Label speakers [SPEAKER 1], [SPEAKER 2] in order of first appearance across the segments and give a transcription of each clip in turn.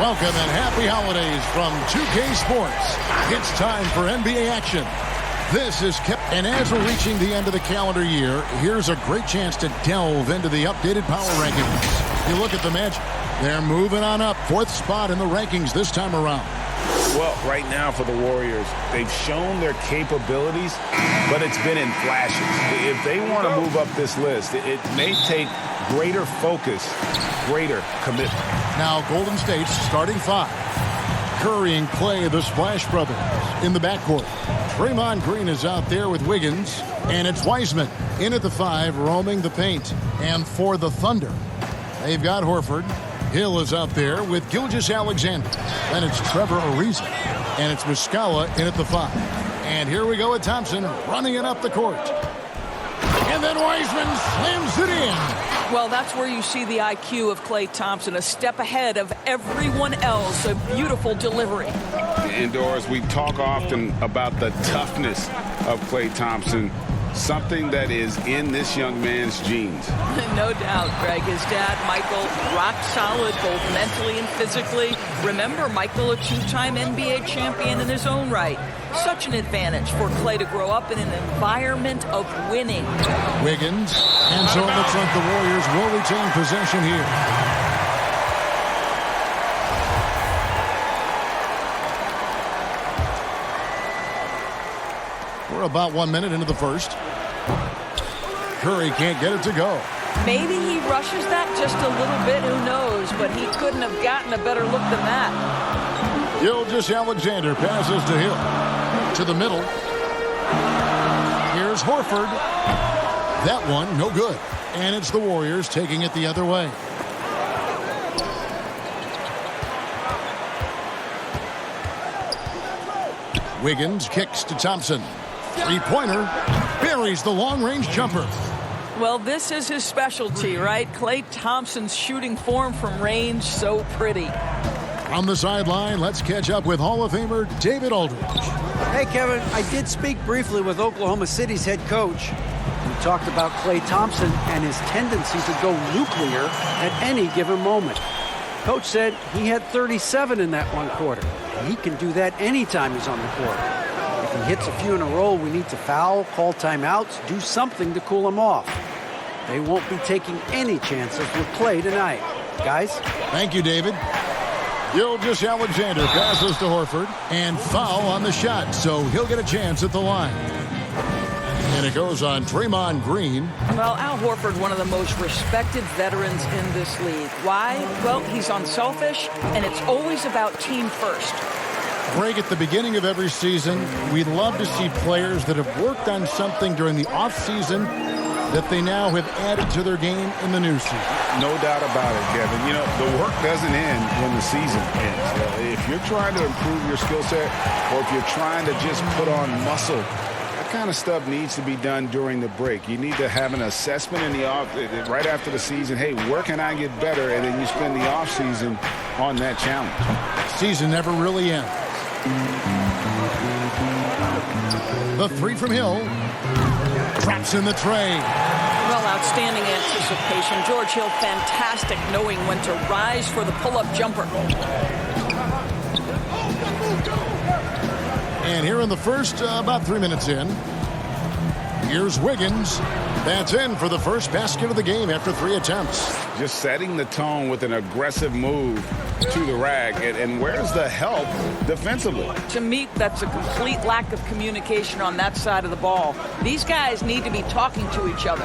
[SPEAKER 1] Welcome and happy holidays from 2K Sports. It's time for NBA action. This is and as we're reaching the end of the calendar year, here's a great chance to delve into the updated power rankings. You look at the Magic, they're moving on up, 4th spot in the rankings this time around.
[SPEAKER 2] Well, right now for the Warriors, they've shown their capabilities, but it's been in flashes. If they want to move up this list, it may take greater focus, greater commitment.
[SPEAKER 1] Now Golden State's starting 5. Curry and Clay, the Splash Brothers, in the backcourt. Draymond Green is out there with Wiggins, and it's Wiseman in at the 5, roaming the paint. And for the Thunder, they've got Horford. Hill is out there with Gilgeous-Alexander. Then it's Trevor Ariza, and it's Muscala in at the 5. And here we go with Thompson running it up the court. And then Wiseman slams it in.
[SPEAKER 3] Well, that's where you see the IQ of Klay Thompson, a step ahead of everyone else. A beautiful delivery.
[SPEAKER 2] Indoors, we talk often about the toughness of Klay Thompson, something that is in this young man's genes.
[SPEAKER 3] No doubt, Greg. His dad, Michael, rock solid, both mentally and physically. Remember, Michael, a 2-time NBA champion in his own right. Such an advantage for Klay to grow up in an environment of winning.
[SPEAKER 1] Wiggins, and so it looks like the Warriors will retain possession here. We're about 1 minute into the first. Curry can't get it to go.
[SPEAKER 3] Maybe he rushes that just a little bit, who knows, but he couldn't have gotten a better look than that.
[SPEAKER 1] Gilgeous-Alexander passes to Hill. To the middle. Here's Horford. That one, no good. And it's the Warriors taking it the other way. Wiggins kicks to Thompson. Three-pointer. Buries the long-range jumper.
[SPEAKER 3] Well, this is his specialty, right? Klay Thompson's shooting form from range, so pretty.
[SPEAKER 1] On the sideline, let's catch up with Hall of Famer David Aldridge.
[SPEAKER 4] Hey, Kevin, I did speak briefly with Oklahoma City's head coach. We talked about Klay Thompson and his tendency to go nuclear at any given moment. Coach said he had 37 in that one quarter. He can do that anytime he's on the court. If he hits a few in a row, we need to foul, call timeouts, do something to cool him off. They won't be taking any chances with Klay tonight. Guys?
[SPEAKER 1] Thank you, David. Gilgeous-Alexander passes to Horford, and foul on the shot, so he'll get a chance at the line. And it goes on Draymond Green.
[SPEAKER 3] Well, Al Horford, one of the most respected veterans in this league. Why? Well, he's unselfish, and it's always about team first.
[SPEAKER 1] Greg, at the beginning of every season, we'd love to see players that have worked on something during the offseason that they now have added to their game in the new season.
[SPEAKER 2] No doubt about it, Kevin. You know, the work doesn't end when the season ends. If you're trying to improve your skill set, or if you're trying to just put on muscle, that kind of stuff needs to be done during the break. You need to have an assessment in the right after the season. Hey, where can I get better? And then you spend the off season on that challenge.
[SPEAKER 1] Season never really ends. The 3 from Hill. Traps in the tray.
[SPEAKER 3] Well, outstanding anticipation. George Hill, fantastic knowing when to rise for the pull-up jumper.
[SPEAKER 1] And here in the first, about 3 minutes in, here's Wiggins. That's in for the first basket of the game after 3 attempts.
[SPEAKER 2] Just setting the tone with an aggressive move to the rack. And where's the help defensively?
[SPEAKER 3] To me, that's a complete lack of communication on that side of the ball. These guys need to be talking to each other.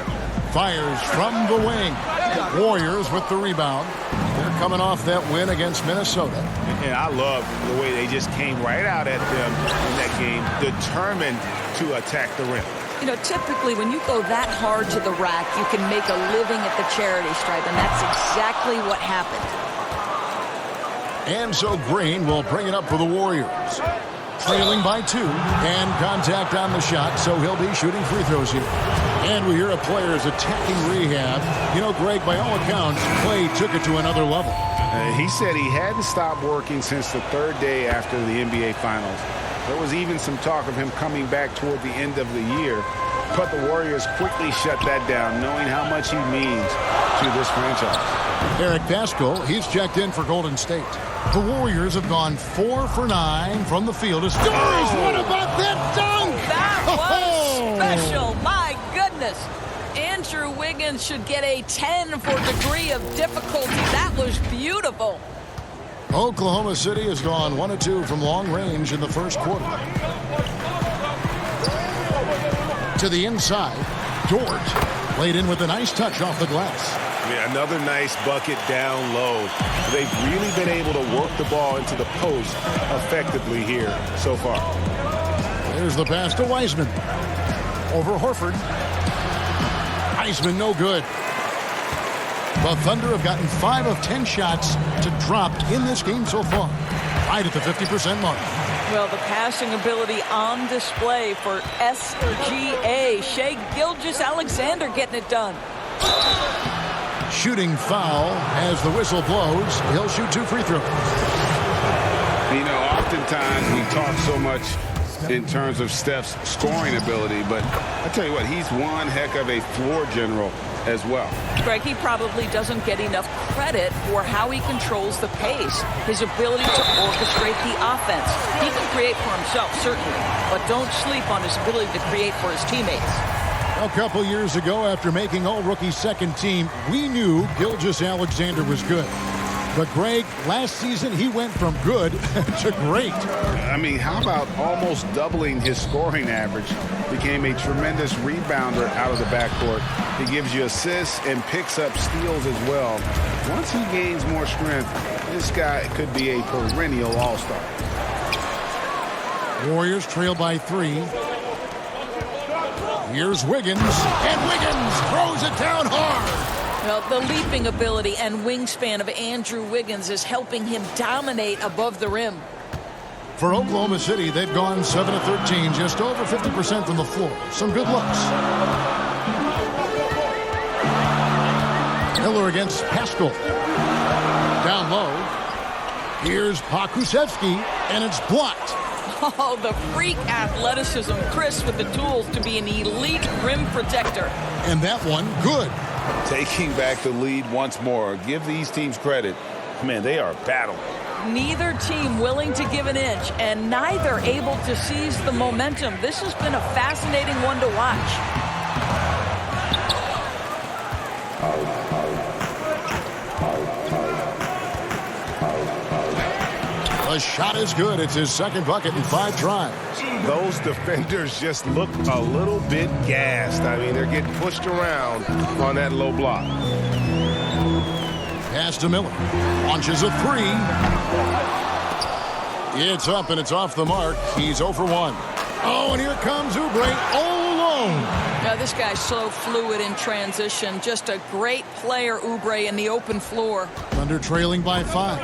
[SPEAKER 1] Fires from the wing. Warriors with the rebound. They're coming off that win against Minnesota.
[SPEAKER 2] And I love the way they just came right out at them in that game, determined to attack the rim.
[SPEAKER 3] You know, typically when you go that hard to the rack, you can make a living at the charity stripe, and that's exactly what happened.
[SPEAKER 1] And so Green will bring it up for the Warriors. Trailing by 2, and contact on the shot, so he'll be shooting free throws here. And we hear a player's attacking rehab. You know, Greg, by all accounts, Klay took it to another level.
[SPEAKER 2] He said he hadn't stopped working since the 3rd day after the NBA Finals. There was even some talk of him coming back toward the end of the year, but the Warriors quickly shut that down, knowing how much he means to this franchise.
[SPEAKER 1] Eric Pascal, he's checked in for Golden State. The Warriors have gone 4 for 9 from the field. As Doris, what about that dunk?
[SPEAKER 3] That was special. My goodness. Andrew Wiggins should get a 10 for degree of difficulty. That was beautiful.
[SPEAKER 1] Oklahoma City has gone 1 of 2 from long range in the first quarter. To the inside, Dort laid in with a nice touch off the glass.
[SPEAKER 5] Yeah, another nice bucket down low. They've really been able to work the ball into the post effectively here so far.
[SPEAKER 1] There's the pass to Wiseman. Over Horford. Wiseman no good. The Thunder have gotten 5 of 10 shots to drop in this game so far. Right at the 50% mark.
[SPEAKER 3] Well, the passing ability on display for SGA. Shai Gilgeous-Alexander getting it done.
[SPEAKER 1] Shooting foul as the whistle blows. He'll shoot 2 free throws.
[SPEAKER 2] You know, oftentimes we talk so much in terms of Steph's scoring ability, but I tell you what, he's one heck of a floor general as well.
[SPEAKER 3] Greg, he probably doesn't get enough credit for how he controls the pace, his ability to orchestrate the offense. He can create for himself, certainly, but don't sleep on his ability to create for his teammates.
[SPEAKER 1] A couple years ago, after making All-Rookie second team, we knew Gilgeous-Alexander was good. But, Greg, last season he went from good to great.
[SPEAKER 2] I mean, how about almost doubling his scoring average? Became a tremendous rebounder out of the backcourt. He gives you assists and picks up steals as well. Once he gains more strength, this guy could be a perennial all-star.
[SPEAKER 1] Warriors trail by 3. Here's Wiggins, and Wiggins throws it down hard.
[SPEAKER 3] Well, the leaping ability and wingspan of Andrew Wiggins is helping him dominate above the rim.
[SPEAKER 1] For Oklahoma City, they've gone 7 of 13, just over 50% from the floor. Some good looks. Miller against Pascal. Down low. Here's Pokusevski, and it's blocked.
[SPEAKER 3] Oh, the freak athleticism. Chris with the tools to be an elite rim protector.
[SPEAKER 1] And that one, good.
[SPEAKER 5] Taking back the lead once more. Give these teams credit. Man, they are battling.
[SPEAKER 3] Neither team willing to give an inch, and neither able to seize the momentum. This has been a fascinating one to watch.
[SPEAKER 1] The shot is good. It's his second bucket in 5 tries.
[SPEAKER 5] Those defenders just look a little bit gassed. I mean, they're getting pushed around on that low block.
[SPEAKER 1] Pass to Miller. Launches a 3. It's up and it's off the mark. He's 0 for 1. Oh, and here comes Oubre all alone.
[SPEAKER 3] Now, this guy's so fluid in transition. Just a great player, Oubre, in the open floor.
[SPEAKER 1] Thunder trailing by 5.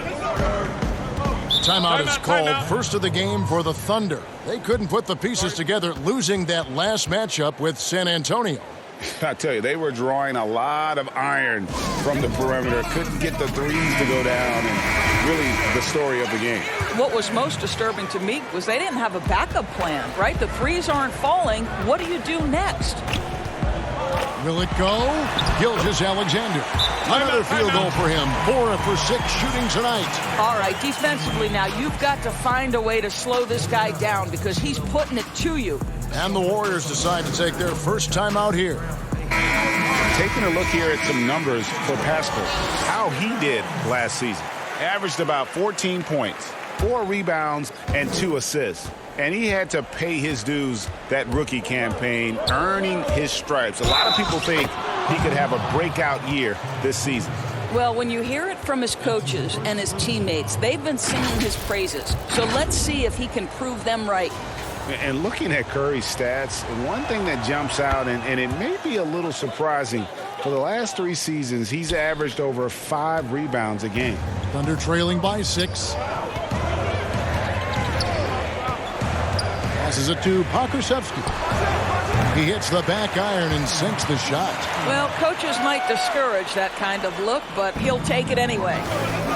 [SPEAKER 1] Timeout is called. First of the game for the Thunder. They couldn't put the pieces together, losing that last matchup with San Antonio.
[SPEAKER 2] I tell you, they were drawing a lot of iron from the perimeter. Couldn't get the threes to go down, and really the story of the game.
[SPEAKER 3] What was most disturbing to me was they didn't have a backup plan, right? The threes aren't falling. What do you do next?
[SPEAKER 1] Will it go? Gilgeous-Alexander. Another field goal for him. 4 for 6 shooting tonight.
[SPEAKER 3] All right, defensively now, you've got to find a way to slow this guy down because he's putting it to you.
[SPEAKER 1] And the Warriors decide to take their first time out here.
[SPEAKER 2] Taking a look here at some numbers for Pascal. How he did last season. Averaged about 14 points, 4 rebounds, and 2 assists. And he had to pay his dues that rookie campaign, earning his stripes. A lot of people think he could have a breakout year this season.
[SPEAKER 3] Well, when you hear it from his coaches and his teammates, they've been singing his praises. So let's see if he can prove them right.
[SPEAKER 2] And looking at Curry's stats, one thing that jumps out, and it may be a little surprising, for the last 3 seasons, he's averaged over 5 rebounds a game.
[SPEAKER 1] Thunder trailing by 6. Passes it to Pokusevski. He hits the back iron and sinks the shot.
[SPEAKER 3] Well, coaches might discourage that kind of look, but he'll take it anyway.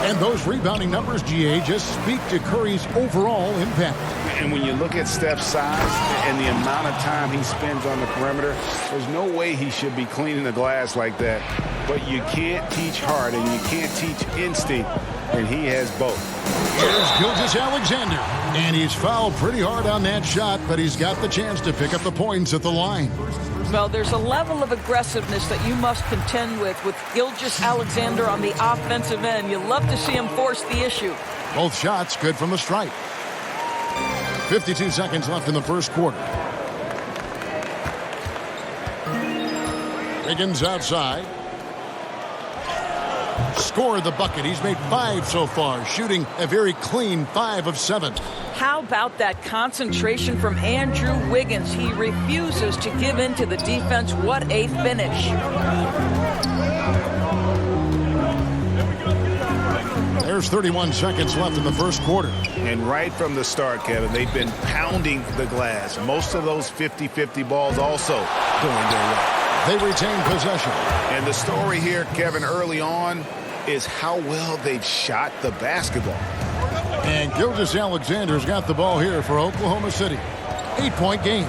[SPEAKER 1] And those rebounding numbers, GA, just speak to Curry's overall impact.
[SPEAKER 2] And when you look at Steph's size and the amount of time he spends on the perimeter, there's no way he should be cleaning the glass like that. But you can't teach heart and you can't teach instinct, and he has both.
[SPEAKER 1] Here's Gilgeous-Alexander, and he's fouled pretty hard on that shot, but he's got the chance to pick up the points at the line.
[SPEAKER 3] Well, there's a level of aggressiveness that you must contend with Gilgeous-Alexander on the offensive end. You love to see him force the issue.
[SPEAKER 1] Both shots good from the stripe. 52 seconds left in the first quarter. Wiggins outside. Scored the bucket. He's made 5 so far, shooting a very clean 5 of 7.
[SPEAKER 3] How about that concentration from Andrew Wiggins? He refuses to give in to the defense. What a finish.
[SPEAKER 1] There's 31 seconds left in the first quarter.
[SPEAKER 2] And right from the start, Kevin, they've been pounding the glass. Most of those 50-50 balls also going their way.
[SPEAKER 1] They retain possession.
[SPEAKER 2] And the story here, Kevin, early on is how well they've shot the basketball.
[SPEAKER 1] And Gilgeous-Alexander's got the ball here for Oklahoma City. 8-point game.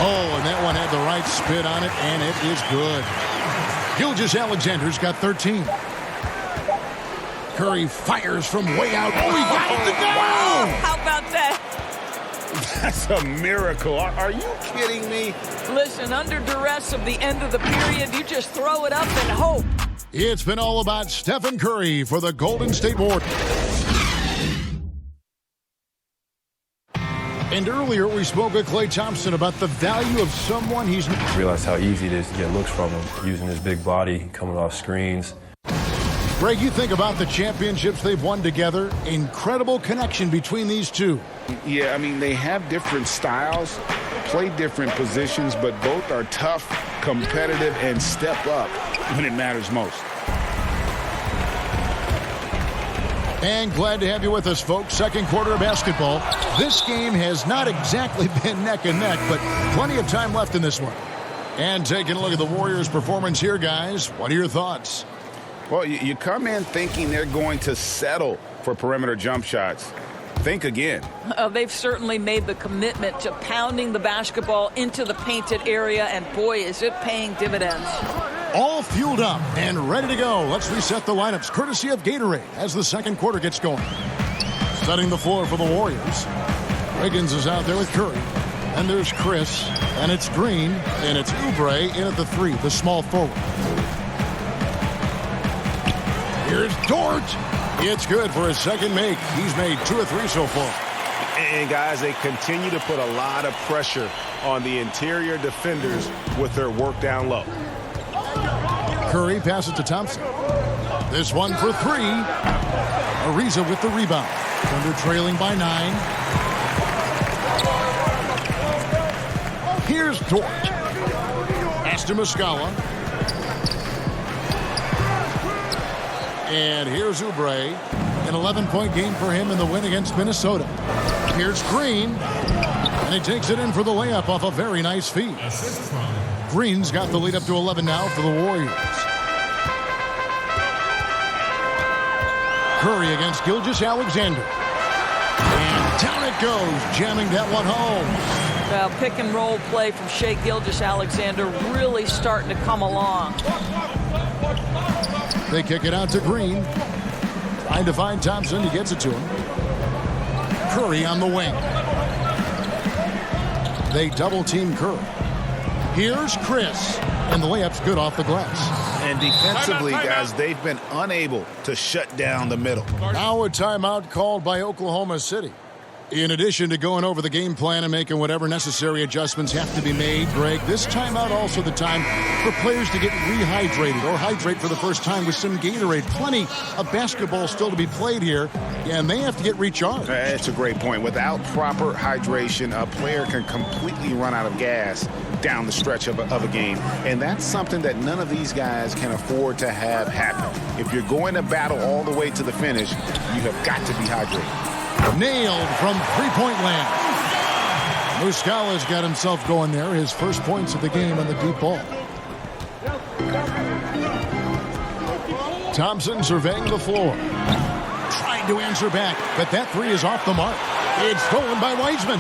[SPEAKER 1] Oh, and that one had the right spin on it, and it is good. Gilgeous-Alexander's got 13. Curry fires from way out. Oh, he got it to go!
[SPEAKER 3] Wow, how about that?
[SPEAKER 2] That's a miracle. Are you kidding me?
[SPEAKER 3] Listen, under duress of the end of the period, you just throw it up and hope.
[SPEAKER 1] It's been all about Stephen Curry for the Golden State Warriors. And earlier we spoke with Klay Thompson about the value of someone he's...
[SPEAKER 6] Realize how easy it is to get looks from him, using his big body, coming off screens.
[SPEAKER 1] Greg, you think about the championships they've won together. Incredible connection between these two.
[SPEAKER 2] Yeah, I mean, they have different styles, play different positions, but both are tough, competitive, and step up when it matters most.
[SPEAKER 1] And glad to have you with us, folks. Second quarter of basketball. This game has not exactly been neck and neck, but plenty of time left in this one. And taking a look at the Warriors' performance here, guys. What are your thoughts?
[SPEAKER 2] Well, you come in thinking they're going to settle for perimeter jump shots. Think again.
[SPEAKER 3] They've certainly made the commitment to pounding the basketball into the painted area, and boy, is it paying dividends.
[SPEAKER 1] All fueled up and ready to go. Let's reset the lineups, courtesy of Gatorade, as the second quarter gets going. Setting the floor for the Warriors. Wiggins is out there with Curry. And there's Chris, and it's Green, and it's Oubre in at the 3, the small forward. Here's Dort. It's good for his second make. He's made 2 or 3 so far.
[SPEAKER 2] And, guys, they continue to put a lot of pressure on the interior defenders with their work down low.
[SPEAKER 1] Curry passes to Thompson. This one for 3. Ariza with the rebound. Thunder trailing by 9. Here's Dort. Pass to Muscala. And here's Oubre. An 11-point game for him in the win against Minnesota. Here's Green. And he takes it in for the layup off a very nice feed. Green's got the lead up to 11 now for the Warriors. Curry against Gilgeous-Alexander. And down it goes, jamming that one home.
[SPEAKER 3] Well, pick and roll play from Shai Gilgeous-Alexander really starting to come along.
[SPEAKER 1] They kick it out to Green. Trying to find Thompson. He gets it to him. Curry on the wing. They double-team Curry. Here's Chris. And the layup's good off the glass.
[SPEAKER 2] And defensively, guys, they've been unable to shut down the middle.
[SPEAKER 1] Now a timeout called by Oklahoma City. In addition to going over the game plan and making whatever necessary adjustments have to be made, Greg, this timeout also the time for players to get rehydrated or hydrate for the first time with some Gatorade. Plenty of basketball still to be played here, and they have to get recharged.
[SPEAKER 2] That's a great point. Without proper hydration, a player can completely run out of gas down the stretch of a game. And that's something that none of these guys can afford to have happen. If you're going to battle all the way to the finish, you have got to be hydrated.
[SPEAKER 1] Nailed from three-point land. Muscala's got himself going there. His first points of the game on the deep ball. Thompson surveying the floor. Trying to answer back, but that three is off the mark. It's stolen by Wiseman.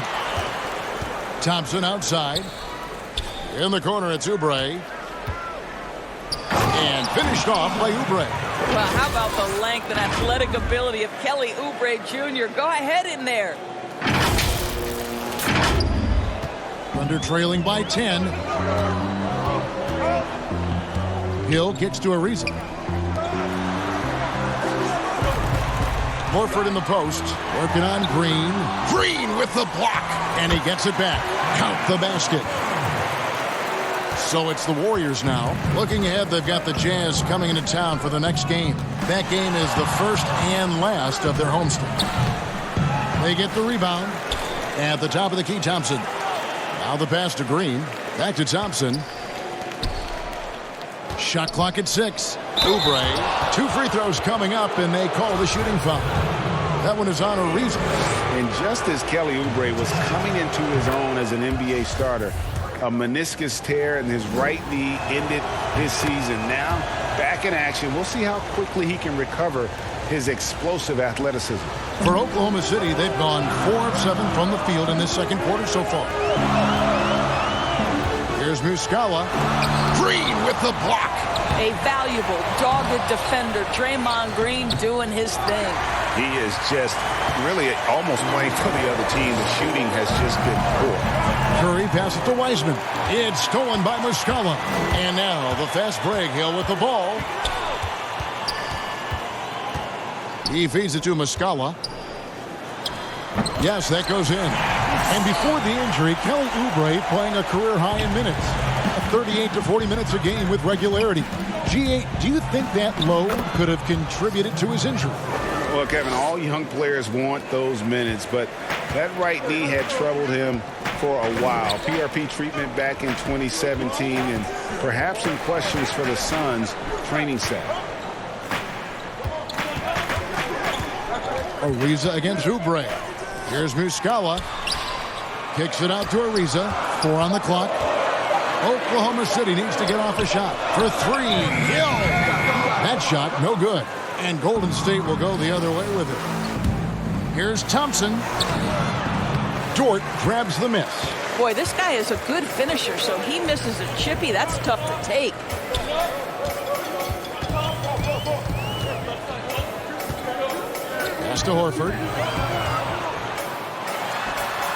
[SPEAKER 1] Thompson outside. In the corner, it's Oubre. And finished off by Oubre.
[SPEAKER 3] Well, how about the length and athletic ability of Kelly Oubre Jr.? Go ahead in there.
[SPEAKER 1] Thunder trailing by 10. Hill gets to Ariza. Horford in the post. Working on Green. Green with the block. And he gets it back. Count the basket. So it's the Warriors now. Looking ahead, they've got the Jazz coming into town for the next game. That game is the first and last of their homestand. They get the rebound. At the top of the key, Thompson. Now the pass to Green. Back to Thompson. Shot clock at 6. Oubre. 2 free throws coming up, and they call the shooting foul. That one is on Ariza.
[SPEAKER 2] And just as Kelly Oubre was coming into his own as an NBA starter, a meniscus tear in his right knee ended his season. Now, back in action. We'll see how quickly he can recover his explosive athleticism.
[SPEAKER 1] For Oklahoma City, they've gone 4 of 7 from the field in this second quarter so far. Here's Muscala. Green with the block.
[SPEAKER 3] A valuable, dogged defender, Draymond Green doing his thing.
[SPEAKER 2] He is just really almost playing for the other team. The shooting has just been poor.
[SPEAKER 1] Curry passes to Wiseman. It's stolen by Muscala. And now the fast break. Hill with the ball. He feeds it to Muscala. Yes, that goes in. And before the injury, Kelly Oubre playing a career high in minutes. 38 to 40 minutes a game with regularity. G8, do you think that load could have contributed to his injury?
[SPEAKER 2] Well, Kevin, all young players want those minutes, but that right knee had troubled him for a while. PRP treatment back in 2017 and perhaps some questions for the Suns training staff.
[SPEAKER 1] Ariza against Oubre. Here's Muscala. Kicks it out to Ariza. 4 on the clock. Oklahoma City needs to get off a shot for 3. Hill. That shot, no good. And Golden State will go the other way with it. Here's Thompson. Dort grabs the miss.
[SPEAKER 3] Boy, this guy is a good finisher, so he misses a chippy. That's tough to take.
[SPEAKER 1] Pass to Horford.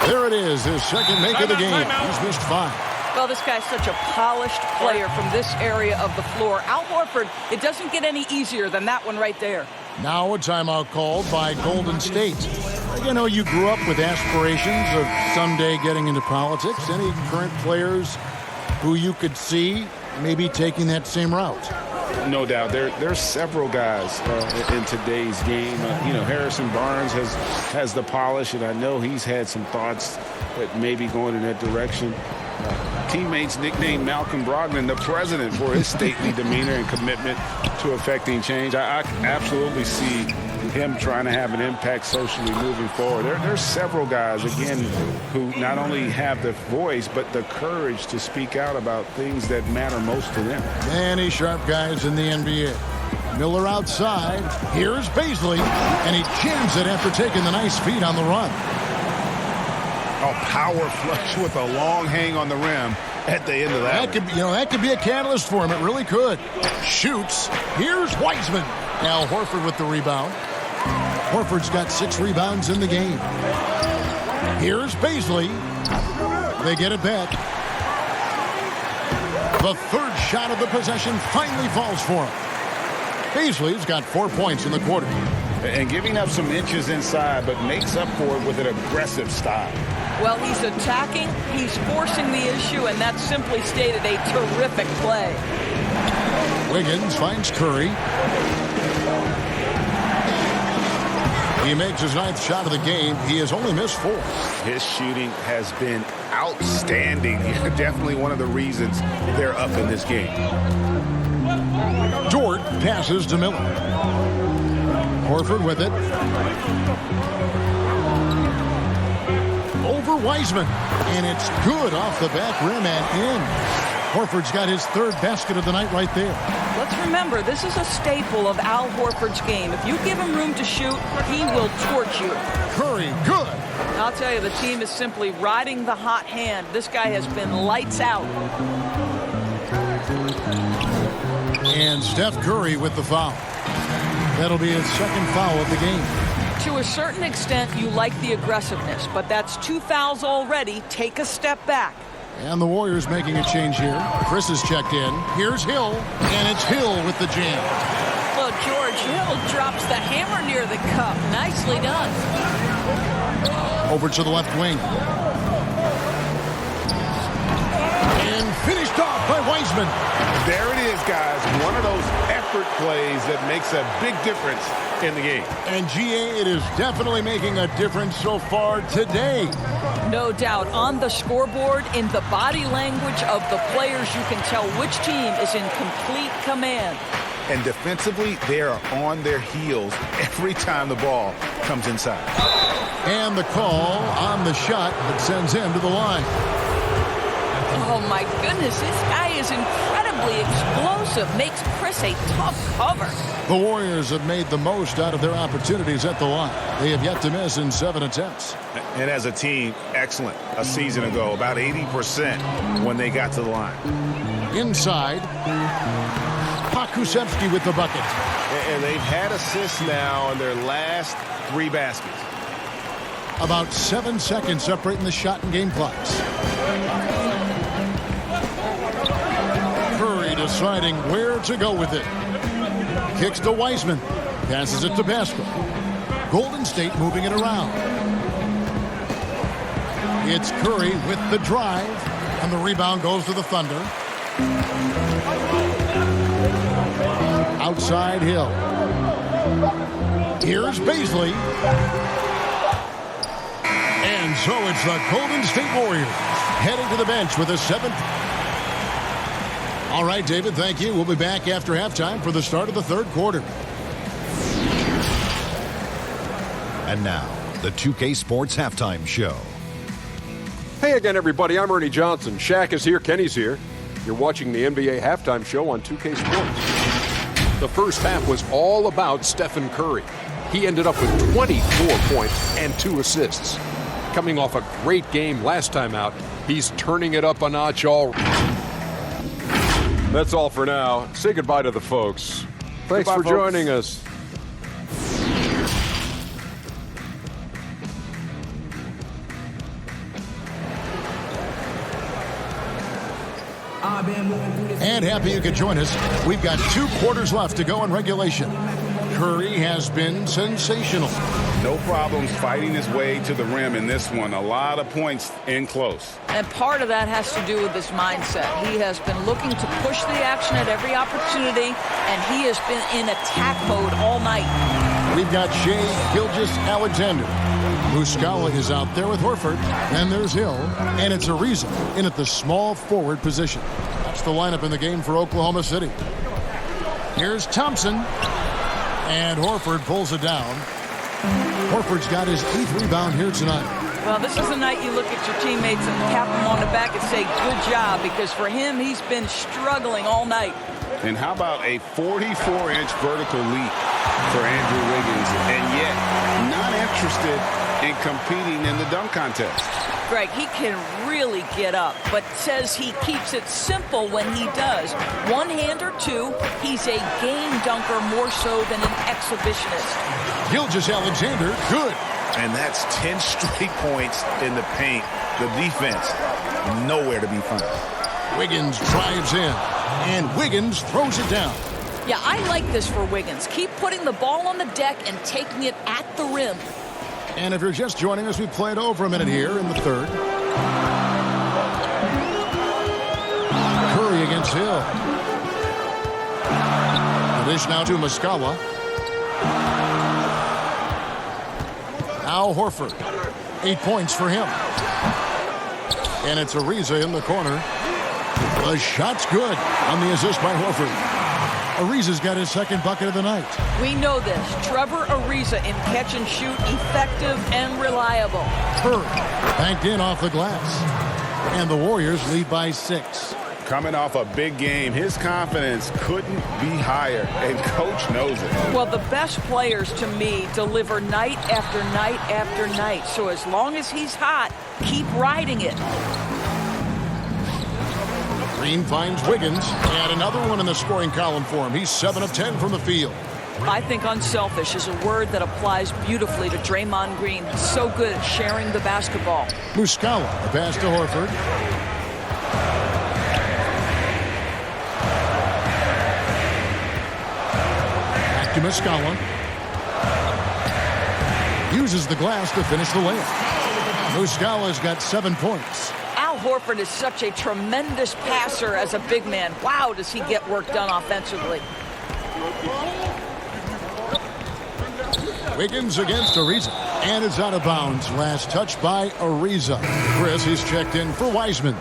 [SPEAKER 1] There it is, his second make of the game. He's missed 5.
[SPEAKER 3] Well, this guy's such a polished player from this area of the floor. Al Horford, it doesn't get any easier than that one right there.
[SPEAKER 1] Now a timeout called by Golden State. You know, you grew up with aspirations of someday getting into politics. Any current players who you could see maybe taking that same route?
[SPEAKER 2] No doubt. There's several guys in today's game. Harrison Barnes has the polish, and I know he's had some thoughts that maybe going in that direction. Teammates nicknamed Malcolm Brogdon the president for his stately demeanor and commitment to affecting change. I absolutely see him trying to have an impact socially moving forward. There's several guys, again, who not only have the voice, but the courage to speak out about things that matter most to them.
[SPEAKER 1] Many sharp guys in the NBA. Miller outside. Here's Baisley, and he jams it after taking the nice feed on the run.
[SPEAKER 2] A power flush with a long hang on the rim at the end of that.
[SPEAKER 1] That could be a catalyst for him. It really could. Shoots. Here's Wiseman. Now Horford with the rebound. Horford's got 6 rebounds in the game. Here's Baisley. They get it back. The third shot of the possession finally falls for him. Baisley's got 4 points in the quarter.
[SPEAKER 2] And giving up some inches inside, but makes up for it with an aggressive style.
[SPEAKER 3] Well, he's attacking, he's forcing the issue, and that's simply stated a terrific play.
[SPEAKER 1] Wiggins finds Curry. He makes his 9th shot of the game. He has only missed 4.
[SPEAKER 2] His shooting has been outstanding. Definitely one of the reasons they're up in this game.
[SPEAKER 1] Dort passes to Miller. Horford with it. Over Wiseman. And it's good off the back rim and in. Horford's got his 3rd basket of the night right there.
[SPEAKER 3] Let's remember, this is a staple of Al Horford's game. If you give him room to shoot, he will torch you.
[SPEAKER 1] Curry, good.
[SPEAKER 3] I'll tell you, the team is simply riding the hot hand. This guy has been lights out.
[SPEAKER 1] And Steph Curry with the foul. That'll be his 2nd foul of the game.
[SPEAKER 3] To a certain extent, you like the aggressiveness, but that's 2 fouls already. Take a step back.
[SPEAKER 1] And the Warriors making a change here. Chris has checked in. Here's Hill, and it's Hill with the jam.
[SPEAKER 3] Well, George, Hill drops the hammer near the cup. Nicely done.
[SPEAKER 1] Over to the left wing. And finished off by Wiseman.
[SPEAKER 5] There it is, guys. One of those effort plays that makes a big difference in the game.
[SPEAKER 1] And GA, it is definitely making a difference so far today.
[SPEAKER 3] No doubt. On the scoreboard, in the body language of the players, you can tell which team is in complete command.
[SPEAKER 2] And defensively, they are on their heels every time the ball comes inside.
[SPEAKER 1] And the call on the shot that sends him to the line.
[SPEAKER 3] Oh, my goodness. This guy is incredibly explosive. Makes Chris a tough cover.
[SPEAKER 1] The Warriors have made the most out of their opportunities at the line. They have yet to miss in 7 attempts.
[SPEAKER 2] And as a team, excellent. A season ago, about 80% when they got to the line.
[SPEAKER 1] Inside, Pokusevski with the bucket.
[SPEAKER 5] And they've had assists now on their last 3 baskets.
[SPEAKER 1] About 7 seconds separating the shot and game clocks. Curry deciding where to go with it. Kicks to Wiseman. Passes it to Pascal. Golden State moving it around. It's Curry with the drive. And the rebound goes to the Thunder. Outside Hill. Here's Baisley. And so it's the Golden State Warriors heading to the bench with a 7th. All right, David, thank you. We'll be back after halftime for the start of the 3rd quarter.
[SPEAKER 7] And now, the 2K Sports Halftime Show.
[SPEAKER 8] Hey again, everybody. I'm Ernie Johnson. Shaq is here. Kenny's here. You're watching the NBA Halftime Show on 2K Sports. The first half was all about Stephen Curry. He ended up with 24 points and 2 assists. Coming off a great game last time out, he's turning it up a notch all. That's all for now. Say goodbye to the folks. Thanks
[SPEAKER 2] Goodbye,
[SPEAKER 8] for
[SPEAKER 2] folks.
[SPEAKER 8] joining us.
[SPEAKER 1] And happy you could join us. We've got 2 quarters left to go in regulation. Curry has been sensational.
[SPEAKER 2] No problems fighting his way to the rim in this one. A lot of points in close.
[SPEAKER 3] And part of that has to do with his mindset. He has been looking to push the action at every opportunity, and he has been in attack mode all night.
[SPEAKER 1] We've got Shea Gilgeous-Alexander. Muscala is out there with Horford. Then there's Hill. And it's Ariza in at the small forward position. That's the lineup in the game for Oklahoma City. Here's Thompson. And Horford pulls it down. Horford's got his 8th rebound here tonight.
[SPEAKER 3] Well, this is the night you look at your teammates and tap them on the back and say, good job, because for him, he's been struggling all night.
[SPEAKER 2] And how about a 44-inch vertical leap for Andrew Wiggins, and yet not interested in competing in the dunk contest.
[SPEAKER 3] Greg, he can really get up, but says he keeps it simple when he does. One hand or two, he's a game dunker more so than an exhibitionist.
[SPEAKER 1] Gilgeous-Alexander, good.
[SPEAKER 2] And that's 10 straight points in the paint. The defense, nowhere to be found.
[SPEAKER 1] Wiggins drives in, and Wiggins throws it down.
[SPEAKER 3] Yeah, I like this for Wiggins. Keep putting the ball on the deck and taking it at the rim.
[SPEAKER 1] And if you're just joining us, we played over a minute here in the third. Curry against Hill. The dish now to Muscala. Al Horford. 8 points for him. And it's Ariza in the corner. The shot's good on the assist by Horford. Ariza's got his second bucket of the night.
[SPEAKER 3] We know this. Trevor Ariza in catch and shoot, effective and reliable.
[SPEAKER 1] Curry banked in off the glass. And the Warriors lead by 6.
[SPEAKER 2] Coming off a big game, his confidence couldn't be higher, and Coach knows it.
[SPEAKER 3] Well, the best players, to me, deliver night after night after night. So as long as he's hot, keep riding it.
[SPEAKER 1] Green finds Wiggins, and another one in the scoring column for him. He's 7 of 10 from the field.
[SPEAKER 3] I think unselfish is a word that applies beautifully to Draymond Green. He's so good at sharing the basketball.
[SPEAKER 1] Muscala, the pass to Horford. Back to Muscala. Uses the glass to finish the layup. Muscala's got 7 points.
[SPEAKER 3] Al Horford is such a tremendous passer as a big man. Wow, does he get work done offensively.
[SPEAKER 1] Wiggins against Ariza. And it's out of bounds. Last touch by Ariza. Chris, he's checked in for Wiseman.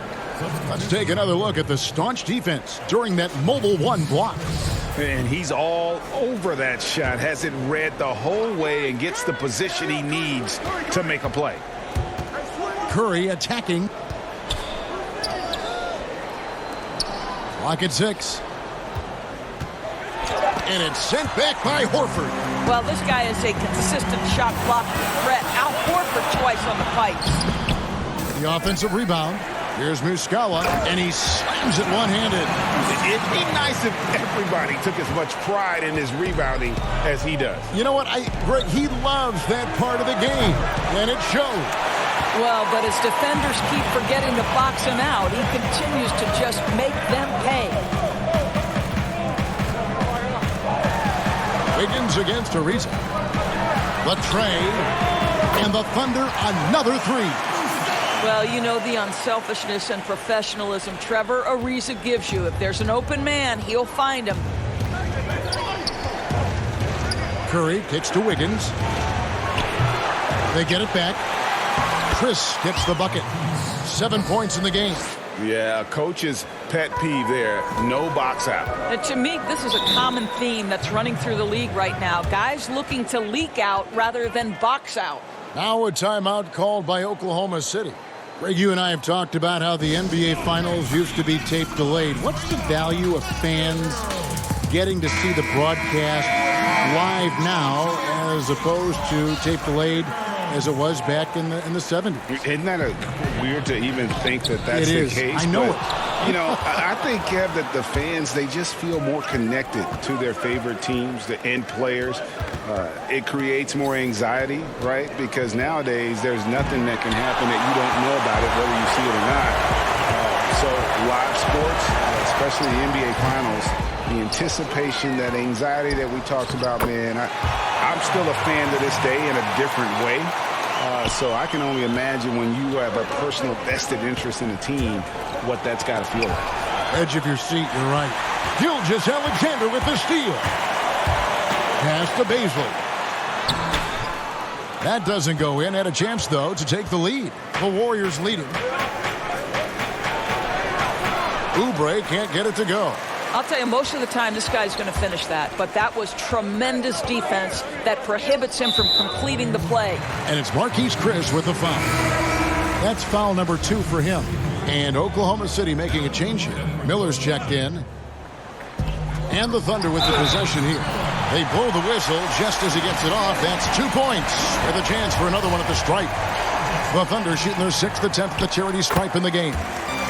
[SPEAKER 1] Let's take another look at the staunch defense during that mobile 1 block.
[SPEAKER 2] And he's all over that shot. Has it read the whole way and gets the position he needs to make a play.
[SPEAKER 1] Curry attacking. Clock at 6. And it's sent back by Horford.
[SPEAKER 3] Well, this guy is a consistent shot blocking threat. Al Horford twice on the pipes.
[SPEAKER 1] The offensive rebound. Here's Muscala, and he slams it one-handed.
[SPEAKER 2] It'd be nice if everybody took as much pride in his rebounding as he does.
[SPEAKER 1] You know what? Greg, he loves that part of the game, and it shows.
[SPEAKER 3] Well, but as defenders keep forgetting to box him out, he continues to just make them pay.
[SPEAKER 1] Wiggins against Ariza. The tray, and the Thunder another 3.
[SPEAKER 3] Well, you know the unselfishness and professionalism Trevor Ariza gives you. If there's an open man, he'll find him.
[SPEAKER 1] Curry kicks to Wiggins. They get it back. Chris gets the bucket. 7 points in the game.
[SPEAKER 2] Yeah, coach's pet peeve there. No box out.
[SPEAKER 3] And to me, this is a common theme that's running through the league right now. Guys looking to leak out rather than box out.
[SPEAKER 1] Now a timeout called by Oklahoma City. Greg, you and I have talked about how the NBA Finals used to be tape delayed. What's the value of fans getting to see the broadcast live now as opposed to tape delayed as it was back in the 70s?
[SPEAKER 2] Isn't that weird to even think that that's the case?
[SPEAKER 1] I know
[SPEAKER 2] but,
[SPEAKER 1] it.
[SPEAKER 2] You know, I think, Kev, that the fans, they just feel more connected to their favorite teams and players. It creates more anxiety, right? Because nowadays there's nothing that can happen that you don't know about it, whether you see it or not. So live sports, especially the NBA Finals, the anticipation, that anxiety that we talked about, man, I'm still a fan to this day in a different way. So I can only imagine when you have a personal vested interest in a team, what that's got to feel like.
[SPEAKER 1] Edge of your seat, you're right. Gilgeous Alexander with the steal. Pass to Baszler. That doesn't go in. Had a chance, though, to take the lead. The Warriors leading. Oubre can't get it to go.
[SPEAKER 3] I'll tell you, most of the time, this guy's going to finish that. But that was tremendous defense that prohibits him from completing the play.
[SPEAKER 1] And it's Marquise Chris with the foul. That's foul number 2 for him. And Oklahoma City making a change here. Miller's checked in. And the Thunder with the possession here. They blow the whistle just as he gets it off. That's 2 points with a chance for another one at the stripe. The Thunder shooting their 6th attempt at the charity stripe in the game.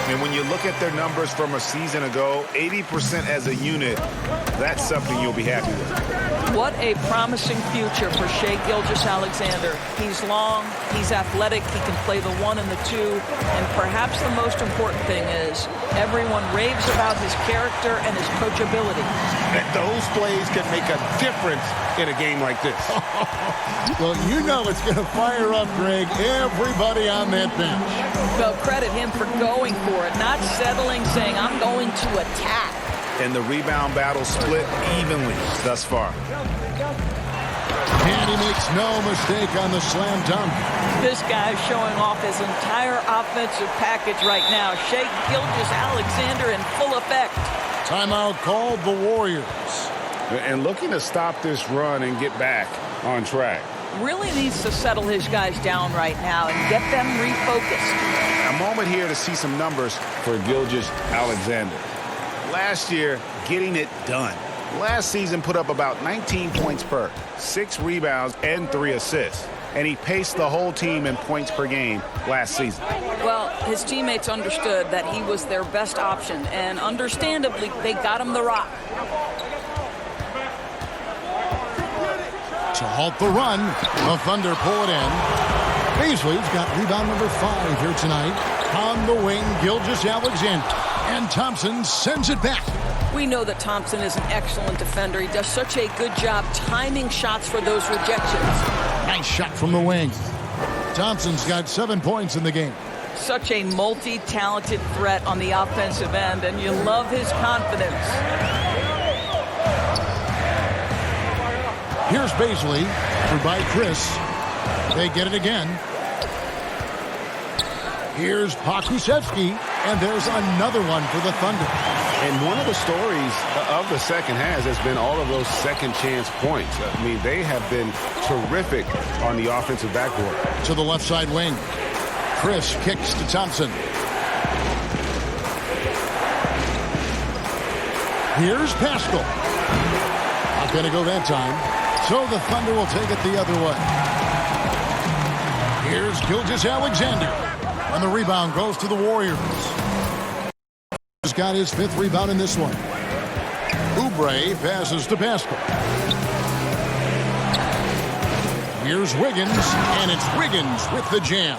[SPEAKER 2] And when you look at their numbers from a season ago, 80% as a unit, that's something you'll be happy with.
[SPEAKER 3] What a promising future for Shai Gilgeous-Alexander. He's long, he's athletic, he can play the 1 and the 2, and perhaps the most important thing is everyone raves about his character and his coachability.
[SPEAKER 5] Those plays can make a difference in a game like this.
[SPEAKER 1] Well, you know it's going to fire up, Greg, everybody on that bench.
[SPEAKER 3] Well, credit him for going for it, not settling, saying, I'm going to attack.
[SPEAKER 2] And the rebound battle split evenly thus far.
[SPEAKER 1] And he makes no mistake on the slam dunk.
[SPEAKER 3] This guy's showing off his entire offensive package right now. Shai Gilgeous-Alexander in full effect.
[SPEAKER 1] Timeout called the Warriors.
[SPEAKER 2] And looking to stop this run and get back on track.
[SPEAKER 3] Really needs to settle his guys down right now and get them refocused.
[SPEAKER 2] A moment here to see some numbers for Gilgeous-Alexander. Last year, getting it done. Last season put up about 19 points per, 6 rebounds, and 3 assists. And he paced the whole team in points per game last season.
[SPEAKER 3] Well, his teammates understood that he was their best option, and understandably, they got him the rock.
[SPEAKER 1] To halt the run, the Thunder pull it in. Beasley's got rebound number 5 here tonight. On the wing, Gilgeous-Alexander. And Thompson sends it back.
[SPEAKER 3] We know that Thompson is an excellent defender. He does such a good job timing shots for those rejections.
[SPEAKER 1] Nice shot from the wing. Thompson's got 7 points in the game.
[SPEAKER 3] Such a multi-talented threat on the offensive end, and you love his confidence.
[SPEAKER 1] Here's Beasley, through by Chris. They get it again. Here's Pokusevski, and there's another one for the Thunder.
[SPEAKER 2] And one of the stories of the second half has been all of those second chance points. I mean, they have been terrific on the offensive backboard.
[SPEAKER 1] To the left side wing. Chris kicks to Thompson. Here's Pascal. Not going to go that time. So the Thunder will take it the other way. Here's Gilgeous-Alexander. And the rebound goes to the Warriors. He's got his 5th rebound in this one. Oubre passes to Pascal. Here's Wiggins, and it's Wiggins with the jam.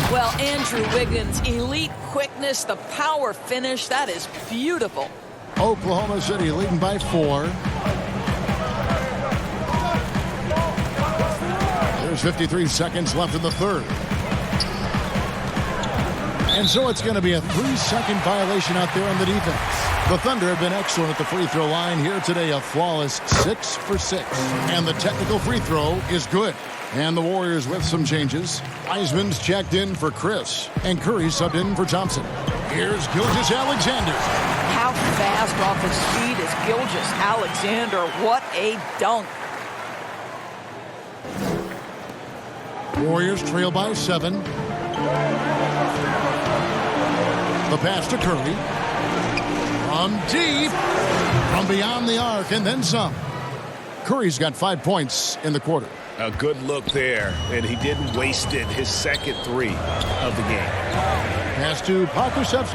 [SPEAKER 3] Well, Andrew Wiggins, elite quickness, the power finish, that is beautiful.
[SPEAKER 1] Oklahoma City leading by 4. There's 53 seconds left in the third. And so it's going to be a 3-second violation out there on the defense. The Thunder have been excellent at the free throw line here today, a flawless 6 for 6. And the technical free throw is good. And the Warriors with some changes. Wiseman's checked in for Chris, and Curry subbed in for Thompson. Here's Gilgeous-Alexander.
[SPEAKER 3] How fast off his feet is Gilgeous-Alexander. What a dunk.
[SPEAKER 1] Warriors trail by 7. The pass to Curry. From deep. From beyond the arc, and then some. Curry's got 5 points in the quarter.
[SPEAKER 2] A good look there, and he didn't waste it. His second 3 of the game.
[SPEAKER 1] Pass to Pokusevski.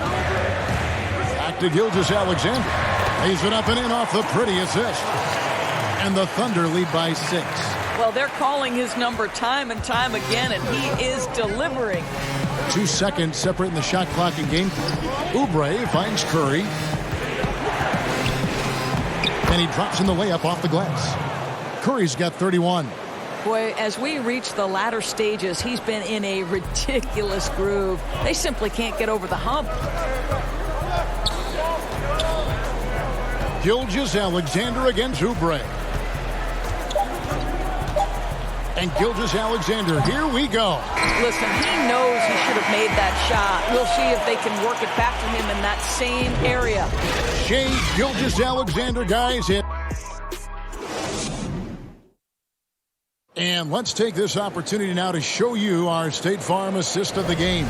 [SPEAKER 1] Back to Gilgeous-Alexander. He's been up and in off the pretty assist. And the Thunder lead by 6.
[SPEAKER 3] Well, they're calling his number time and time again, and he is delivering.
[SPEAKER 1] 2 seconds separating the shot clock and game. Oubre finds Curry. And he drops in the layup off the glass. Curry's got 31.
[SPEAKER 3] Boy, as we reach the latter stages, he's been in a ridiculous groove. They simply can't get over the hump.
[SPEAKER 1] Gilgeous-Alexander against Oubre. And Gilgeous-Alexander, here we go.
[SPEAKER 3] Listen, he knows he should have made that shot. We'll see if they can work it back to him in that same area.
[SPEAKER 1] Shai Gilgeous-Alexander, guys, hit. And let's take this opportunity now to show you our State Farm assist of the game.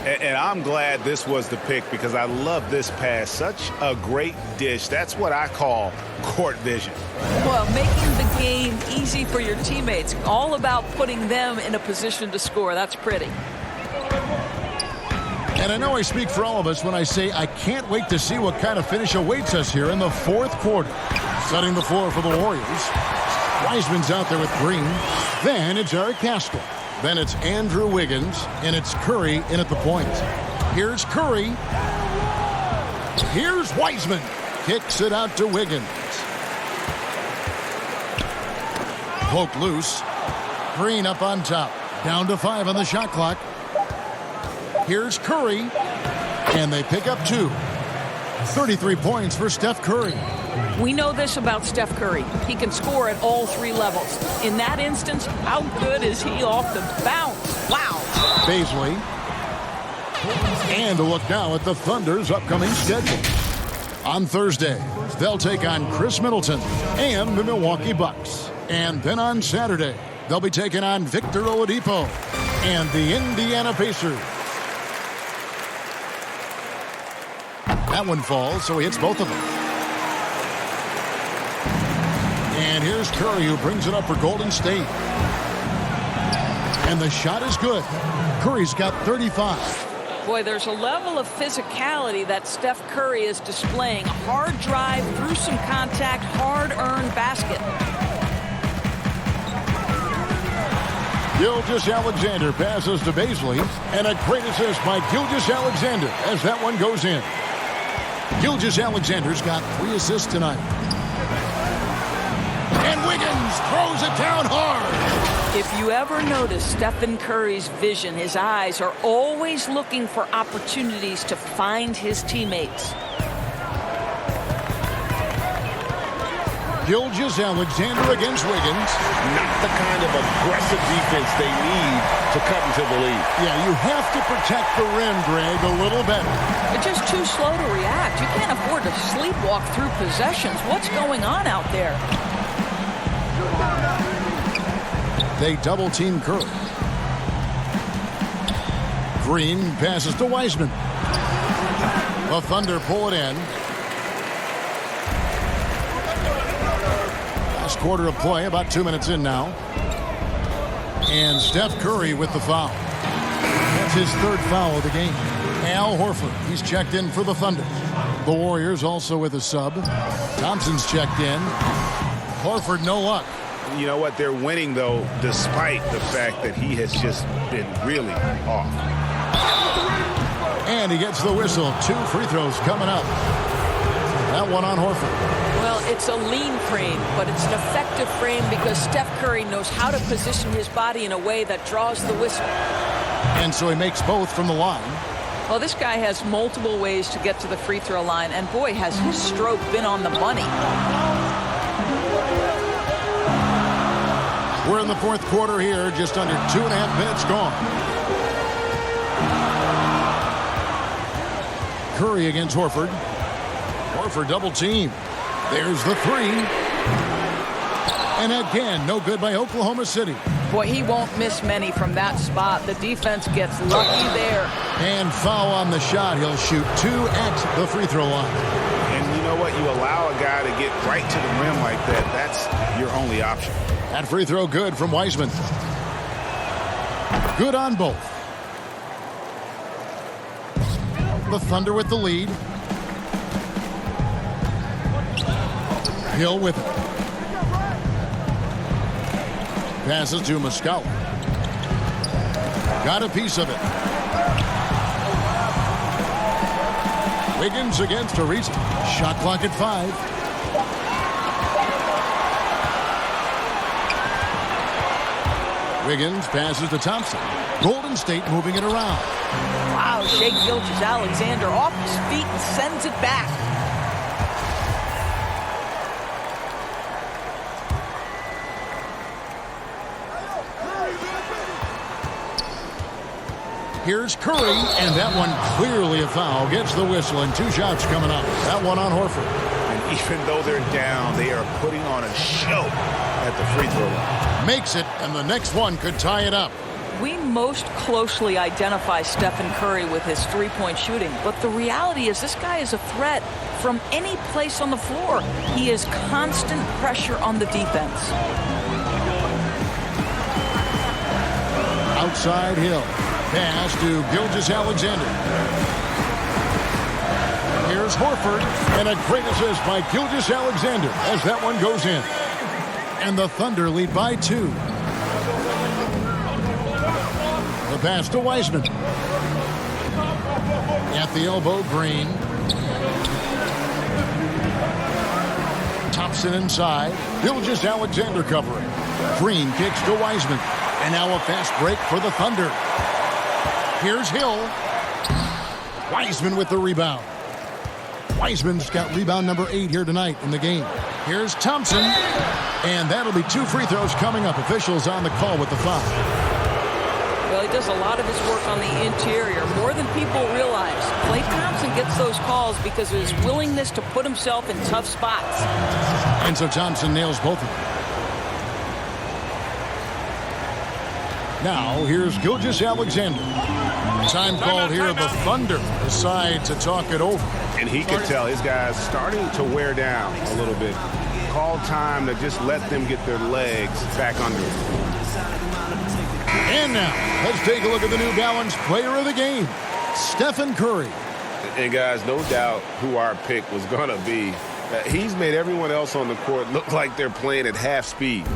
[SPEAKER 2] And I'm glad this was the pick because I love this pass. Such a great dish. That's what I call court vision.
[SPEAKER 3] Well, making the game easy for your teammates. All about putting them in a position to score. That's pretty.
[SPEAKER 1] And I know I speak for all of us when I say I can't wait to see what kind of finish awaits us here in the fourth quarter. Setting the floor for the Warriors. Wiseman's out there with Green. Then it's Eric Pascal. Then it's Andrew Wiggins. And it's Curry in at the point. Here's Curry. Here's Wiseman. Kicks it out to Wiggins. Poke loose. Green up on top. Down to 5 on the shot clock. Here's Curry. And they pick up 2. 33 points for Steph Curry.
[SPEAKER 3] We know this about Steph Curry. He can score at all 3 levels. In that instance, how good is he off the bounce? Wow.
[SPEAKER 1] Baisley. And a look now at the Thunder's upcoming schedule. On Thursday, they'll take on Chris Middleton and the Milwaukee Bucks. And then on Saturday, they'll be taking on Victor Oladipo and the Indiana Pacers. That one falls, so he hits both of them. And here's Curry, who brings it up for Golden State. And the shot is good. Curry's got 35.
[SPEAKER 3] Boy, there's a level of physicality that Steph Curry is displaying. A hard drive, through some contact, hard-earned basket.
[SPEAKER 1] Gilgeous-Alexander passes to Baisley. And a great assist by Gilgeous-Alexander as that one goes in. Gilgeous-Alexander's got 3 assists tonight. And Wiggins throws it down hard.
[SPEAKER 3] If you ever notice Stephen Curry's vision, his eyes are always looking for opportunities to find his teammates.
[SPEAKER 1] Gilgeous-Alexander against Wiggins.
[SPEAKER 5] Not the kind of aggressive defense they need to cut into the lead.
[SPEAKER 1] Yeah, you have to protect the rim, Greg, a little better.
[SPEAKER 3] They're just too slow to react. You can't afford to sleepwalk through possessions. What's going on out there?
[SPEAKER 1] They double-team Curry. Green passes to Wiseman. The Thunder pull it in. Last quarter of play, about 2 minutes in now. And Steph Curry with the foul. That's his 3rd foul of the game. Al Horford, he's checked in for the Thunder. The Warriors also with a sub. Thompson's checked in. Horford, no luck.
[SPEAKER 2] You know what? They're winning, though, despite the fact that he has just been really off.
[SPEAKER 1] And he gets the whistle. 2 free throws coming up. That one on Horford.
[SPEAKER 3] Well, it's a lean frame, but it's an effective frame because Steph Curry knows how to position his body in a way that draws the whistle.
[SPEAKER 1] And so he makes both from the line.
[SPEAKER 3] Well, this guy has multiple ways to get to the free throw line, and boy, has his stroke been on the money.
[SPEAKER 1] We're in the 4th quarter here, just under 2.5 minutes gone. Curry against Horford. Horford double team. There's the 3. And again, no good by Oklahoma City.
[SPEAKER 3] Boy, he won't miss many from that spot. The defense gets lucky there.
[SPEAKER 1] And foul on the shot. He'll shoot 2 at the free throw line.
[SPEAKER 2] And you know what? You allow a guy to get right to the rim like that. That's your only option.
[SPEAKER 1] That free throw good from Wiseman. Good on both. The Thunder with the lead. Hill with it. Passes to Muscala. Got a piece of it. Wiggins against Ariza. Shot clock at 5. Wiggins passes to Thompson. Golden State moving it around.
[SPEAKER 3] Wow, Shai Gilgeous-Alexander off his feet and sends it back.
[SPEAKER 1] Here's Curry, and that one clearly a foul. Gets the whistle, and 2 shots coming up. That one on Horford.
[SPEAKER 2] And even though they're down, they are putting on a show at the free throw line.
[SPEAKER 1] Makes it, and the next one could tie it up.
[SPEAKER 3] We most closely identify Stephen Curry with his three-point shooting, but the reality is this guy is a threat from any place on the floor. He is constant pressure on the defense.
[SPEAKER 1] Outside Hill. Pass to Gilgeous-Alexander. Here's Horford, and a great assist by Gilgeous-Alexander as that one goes in. And the Thunder lead by 2. The pass to Wiseman. At the elbow, Green. Thompson inside. Gilgeous-Alexander covering. Green kicks to Wiseman. And now a fast break for the Thunder. Here's Hill. Wiseman with the rebound. Wiseman's got rebound number 8 here tonight in the game. Here's Thompson. And that'll be 2 free throws coming up. Officials on the call with the foul.
[SPEAKER 3] Well, he does a lot of his work on the interior, more than people realize. Klay Thompson gets those calls because of his willingness to put himself in tough spots.
[SPEAKER 1] And so Thompson nails both of them. Now, here's Gilgeous-Alexander. Time called here. The Thunder decide to talk it over.
[SPEAKER 2] And he could tell his guys starting to wear down a little bit. Call time to just let them get their legs back under it.
[SPEAKER 1] And now, let's take a look at the New Balance player of the game, Stephen Curry.
[SPEAKER 2] And guys, no doubt who our pick was going to be. He's made everyone else on the court look like they're playing at half speed.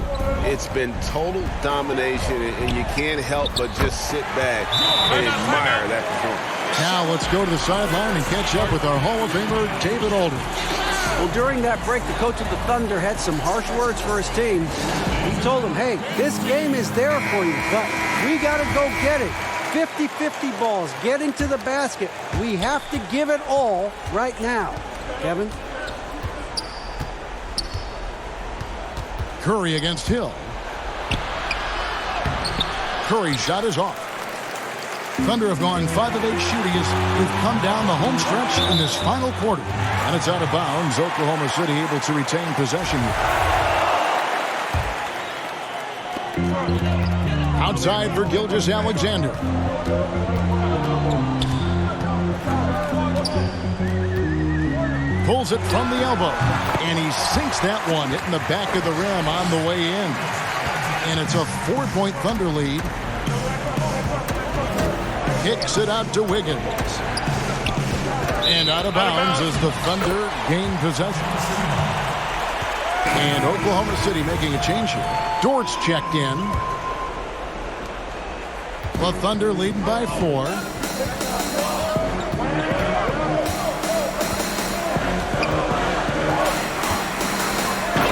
[SPEAKER 2] It's been total domination, and you can't help but just sit back and admire that performance.
[SPEAKER 1] Now let's go to the sideline and catch up with our Hall of Famer, David Aldridge.
[SPEAKER 4] Well, during that break, the coach of the Thunder had some harsh words for his team. He told them, hey, this game is there for you, but we got to go get it. 50-50 balls, getting to the basket. We have to give it all right now. Kevin?
[SPEAKER 1] Curry against Hill. Curry's shot is off. Thunder have gone 5 of 8 shooting as we've come down the home stretch in this final quarter. And it's out of bounds. Oklahoma City able to retain possession here. Outside for Gilgeous-Alexander. Pulls it from the elbow. And he sinks that one, hitting the back of the rim on the way in. And it's a 4-point Thunder lead. Kicks it out to Wiggins. And out of bounds as the Thunder gain possession. And Oklahoma City making a change here. Dort's checked in. The Thunder leading by 4.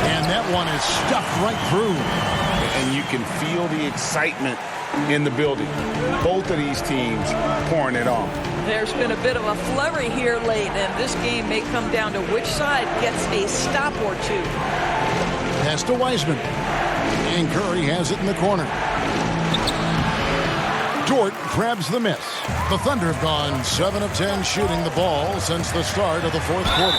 [SPEAKER 1] And that one is stuffed right through.
[SPEAKER 2] And you can feel the excitement in the building. Both of these teams pouring it on.
[SPEAKER 3] There's been a bit of a flurry here late, and this game may come down to which side gets a stop or 2.
[SPEAKER 1] Pass to Wiseman. And Curry has it in the corner. Dort grabs the miss. The Thunder have gone 7 of 10 shooting the ball since the start of the 4th quarter.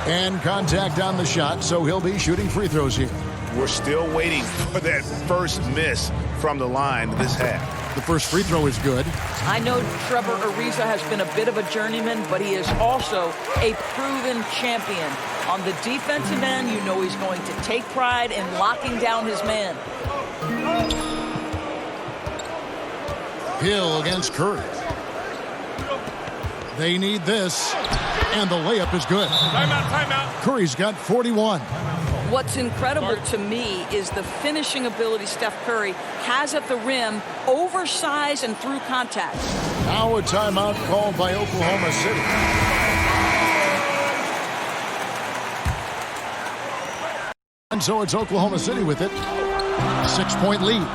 [SPEAKER 1] And contact on the shot, so he'll be shooting free throws here.
[SPEAKER 2] We're still waiting for that first miss from the line this half.
[SPEAKER 1] The first free throw is good.
[SPEAKER 3] I know Trevor Ariza has been a bit of a journeyman, but he is also a proven champion. On the defensive end, you know he's going to take pride in locking down his man.
[SPEAKER 1] Hill against Curry. They need this, and the layup is good.
[SPEAKER 5] Timeout.
[SPEAKER 1] Curry's got 41.
[SPEAKER 3] What's incredible to me is the finishing ability Steph Curry has at the rim, oversized and through contact.
[SPEAKER 1] Now a timeout called by Oklahoma City. And so it's Oklahoma City with it. 6-point lead.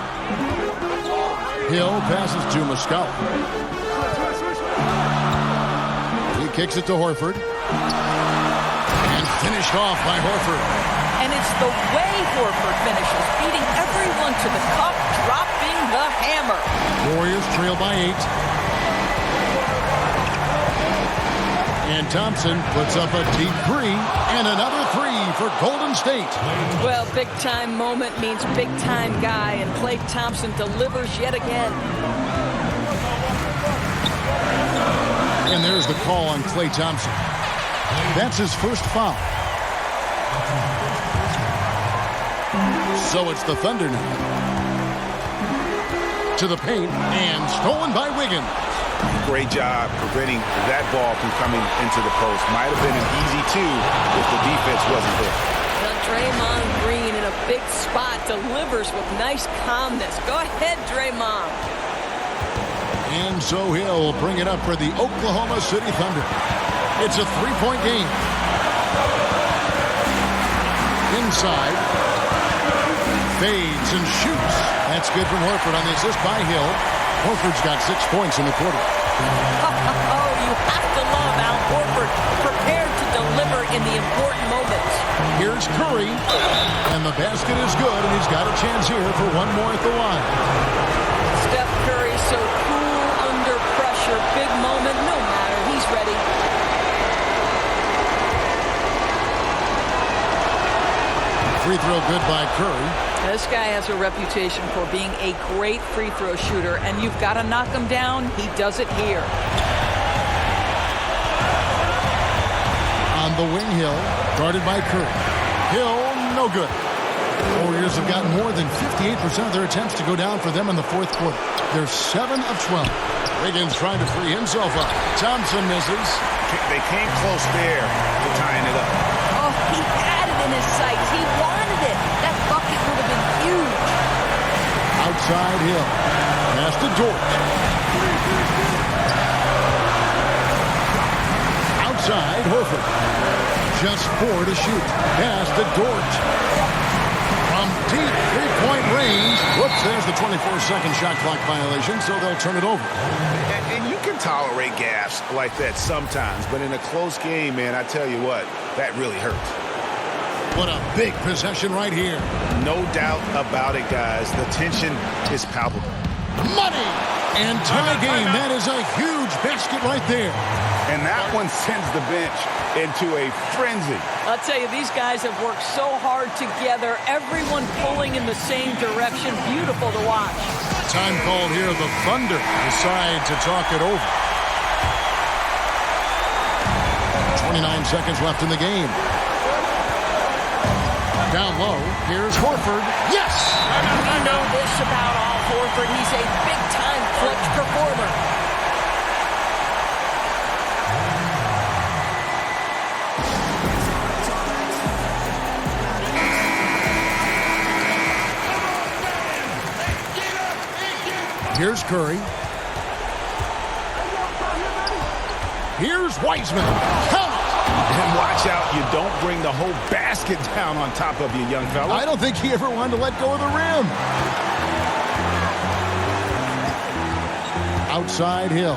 [SPEAKER 1] Hill passes to Muscala. He kicks it to Horford. And finished off by Horford.
[SPEAKER 3] And it's the way Horford finishes, beating everyone to the cup, dropping the hammer.
[SPEAKER 1] Warriors trail by 8. And Thompson puts up a deep 3 and another 3 for Golden State.
[SPEAKER 3] Well, big-time moment means big-time guy, and Klay Thompson delivers yet again.
[SPEAKER 1] And there's the call on Klay Thompson. That's his first foul. So it's the Thunder now. To the paint, and stolen by Wiggins.
[SPEAKER 2] great job preventing that ball from coming into the post. Might have been an easy two if the defense wasn't there.
[SPEAKER 3] Now Draymond Green in a big spot delivers with nice calmness. Go ahead, Draymond.
[SPEAKER 1] And so he'll bring it up for the Oklahoma City Thunder. It's a three-point game. Inside. Fades and shoots. That's good from Horford on the assist by Hill. Horford's got 6 points in the quarter.
[SPEAKER 3] Oh, you have to love Al Horford, prepared to deliver in the important moments.
[SPEAKER 1] Here's Curry, and the basket is good, and he's got a chance here for one more at the line.
[SPEAKER 3] Steph Curry so cool under pressure. Big moment, no matter. He's ready.
[SPEAKER 1] Free throw good by Curry.
[SPEAKER 3] This guy has a reputation for being a great free throw shooter, and you've got to knock him down. He does it here.
[SPEAKER 1] On the wing, Hill, guarded by Curry. Hill, no good. Warriors have gotten more than 58% of their attempts to go down for them in the fourth quarter. They're 7 of 12. Wiggins trying to free himself up. Thompson misses.
[SPEAKER 2] They came close there to tying it up.
[SPEAKER 3] Oh, he had it in his sights. He wanted it. That bucket would have been huge.
[SPEAKER 1] Outside Hill. Pass to Dort. Outside Horford. Just 4 to shoot. Pass to Dort. From deep three-point range. Whoops, there's the 24-second shot clock violation, so they'll turn it over.
[SPEAKER 2] And you can tolerate gaffes like that sometimes, but in a close game, man, I tell you what, that really hurts.
[SPEAKER 1] What a big possession right here.
[SPEAKER 2] No doubt about it, guys. The tension is palpable.
[SPEAKER 1] Money! And tie game. That is a huge basket right there.
[SPEAKER 2] And that one sends the bench into a frenzy.
[SPEAKER 3] I'll tell you, these guys have worked so hard together. Everyone pulling in the same direction. Beautiful to watch.
[SPEAKER 1] Time called here. The Thunder decide to talk it over. 29 seconds left in the game. Down low, here's Horford. Yes!
[SPEAKER 3] We know this about Al Horford. He's a big-time clutch performer.
[SPEAKER 1] Here's Curry. Here's Wiseman. Count!
[SPEAKER 2] And watch out, you don't bring the whole basket down on top of you, young fella.
[SPEAKER 1] I don't think he ever wanted to let go of the rim. Outside Hill.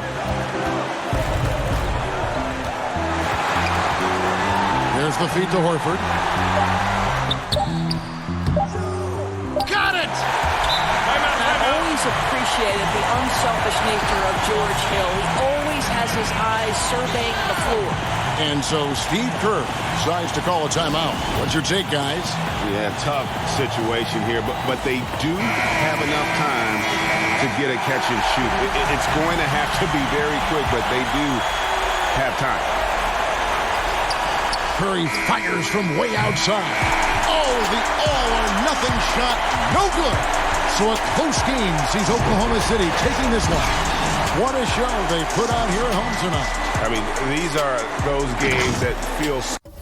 [SPEAKER 1] There's the feed to Horford. Got it!
[SPEAKER 3] I've always appreciated the unselfish nature of George Hill. He always has his eyes surveying the floor.
[SPEAKER 1] And so Steve Kerr decides to call a timeout. What's your take, guys?
[SPEAKER 2] Yeah, tough situation here, but they do have enough time to get a catch and shoot. It's going to have to be very quick, but they do have time.
[SPEAKER 1] Curry fires from way outside. Oh, the all-or-nothing shot. No good. So a close game sees Oklahoma City taking this one. What a show they put on here at home tonight.
[SPEAKER 2] I mean, these are those games that feel